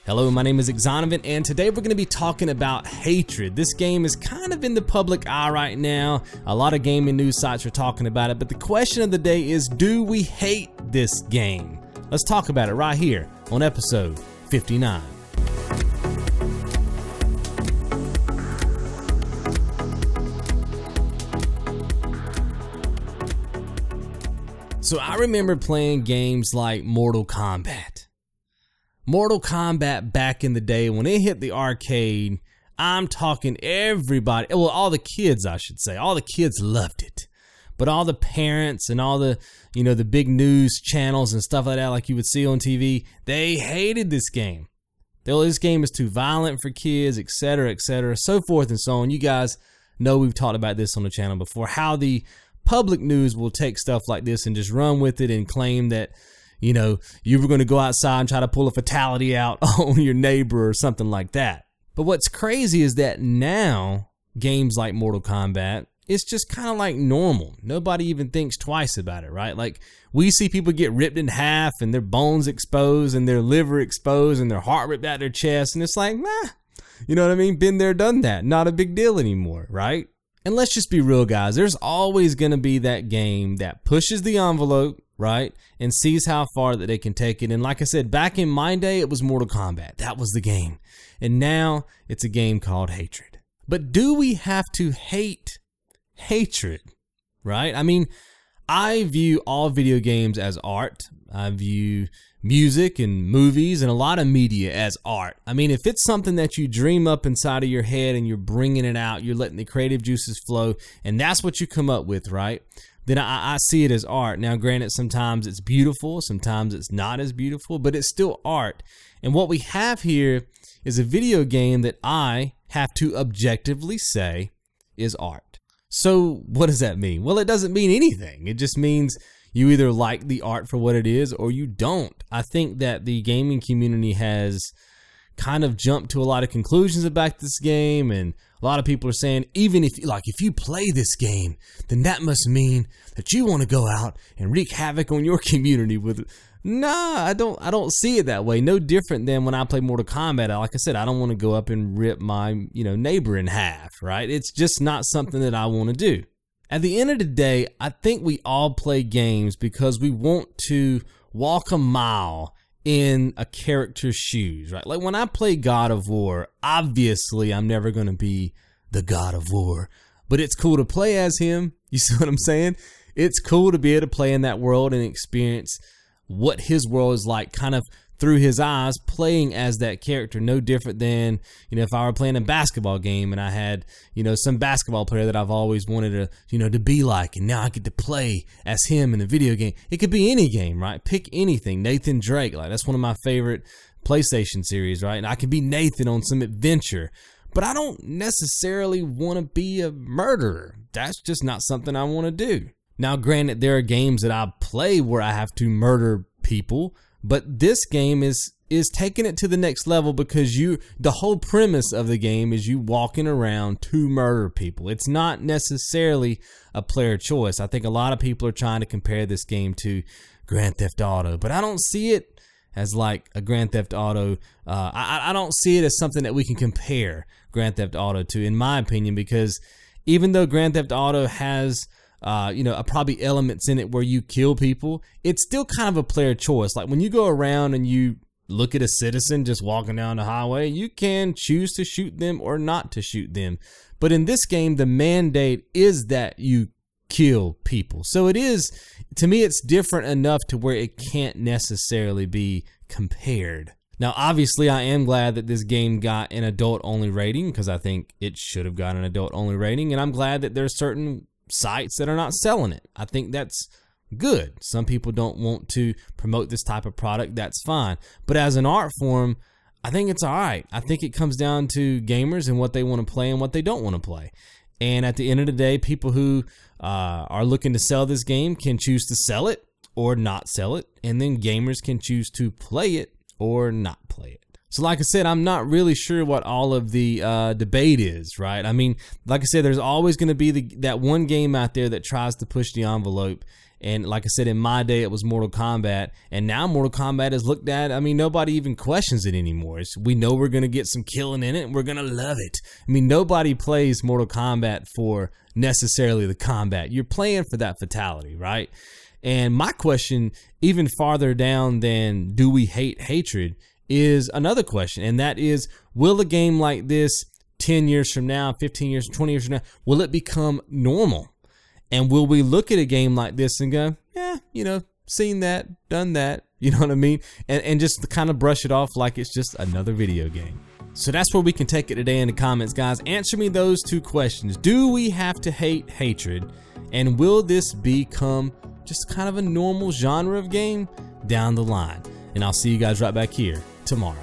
Hello, my name is Xonevant, and today we're going to be talking about Hatred. This game is kind of in the public eye right now. A lot of gaming news sites are talking about it, but the question of the day is, do we hate this game? Let's talk about it right here on episode 59. So I remember playing games like Mortal Kombat. Mortal Kombat back in the day, when it hit the arcade, I'm talking everybody, well, all the kids, I should say, all the kids loved it. But all the parents and all the, the big news channels and stuff like that, like you would see on TV, they hated this game. This game is too violent for kids, etc., so forth and so on. You guys know we've talked about this on the channel before, how the public news will take stuff like this and just run with it and claim that, you were going to go outside and try to pull a fatality out on your neighbor or something like that. But what's crazy is that now, games like Mortal Kombat, it's just kind of like normal. Nobody even thinks twice about it, right? Like, we see people get ripped in half and their bones exposed and their liver exposed and their heart ripped out their chest, and it's like, nah, you know what I mean? Been there, done that. Not a big deal anymore, right? And let's just be real, guys. There's always going to be that game that pushes the envelope, right, and sees how far that they can take it. And like I said, back in my day, it was Mortal Kombat. That was the game. And now it's a game called Hatred. But do we have to hate Hatred, right? I mean, I view all video games as art. I view music and movies and a lot of media as art. I mean, if it's something that you dream up inside of your head and you're bringing it out, you're letting the creative juices flow, and that's what you come up with, right? Then I see it as art. Now, granted, sometimes it's beautiful, sometimes it's not as beautiful, but it's still art. And what we have here is a video game that I have to objectively say is art. So what does that mean? Well, it doesn't mean anything. It just means you either like the art for what it is or you don't. I think that the gaming community has kind of jumped to a lot of conclusions about this game, and a lot of people are saying, even if you play this game, then that must mean that you want to go out and wreak havoc on your community with it. Nah, I don't see it that way. No different than when I play Mortal Kombat. Like I said, I don't want to go up and rip my, neighbor in half, right? It's just not something that I want to do. At the end of the day, I think we all play games because we want to walk a mile in a character's shoes, right? Like when I play God of War, obviously I'm never going to be the God of War, but it's cool to play as him. You see what I'm saying? It's cool to be able to play in that world and experience what his world is like kind of through his eyes, playing as that character. No different than, if I were playing a basketball game and I had, some basketball player that I've always wanted to, to be like, and now I get to play as him in the video game. It could be any game, right? Pick anything. Nathan Drake, like that's one of my favorite PlayStation series, right? And I could be Nathan on some adventure, but I don't necessarily want to be a murderer. That's just not something I want to do. Now, granted, there are games that I play where I have to murder people, but this game is taking it to the next level because the whole premise of the game is you walking around to murder people. It's not necessarily a player choice. I think a lot of people are trying to compare this game to Grand Theft Auto, but I don't see it as like a Grand Theft Auto. I don't see it as something that we can compare Grand Theft Auto to, in my opinion, because even though Grand Theft Auto has probably elements in it where you kill people, it's still kind of a player choice. Like when you go around and you look at a citizen just walking down the highway, you can choose to shoot them or not to shoot them. But in this game, the mandate is that you kill people. So it is, to me, it's different enough to where it can't necessarily be compared. Now, obviously, I am glad that this game got an adult-only rating because I think it should have got an adult-only rating, and I'm glad that there's certain sites that are not selling it. I think that's good. Some people don't want to promote this type of product. That's fine. But as an art form, I think it's all right. I think it comes down to gamers and what they want to play and what they don't want to play. And at the end of the day, people who are looking to sell this game can choose to sell it or not sell it. And then gamers can choose to play it or not play it. So like I said, I'm not really sure what all of the debate is, right? I mean, like I said, there's always going to be that one game out there that tries to push the envelope And like I said, in my day, it was Mortal Kombat. And now Mortal Kombat is looked at, I mean, nobody even questions it anymore. We know we're going to get some killing in it and we're going to love it. I mean, nobody plays Mortal Kombat for necessarily the combat. You're playing for that fatality, right? And my question, even farther down than do we hate hatred, is another question. And that is, will a game like this 10 years from now, 15 years, 20 years from now, will it become normal? And will we look at a game like this and go, yeah, you know, seen that, done that, you know what I mean? And just kind of brush it off like it's just another video game. So that's where we can take it today in the comments, guys. Answer me those two questions. Do we have to hate hatred? And will this become just kind of a normal genre of game down the line? And I'll see you guys right back here tomorrow.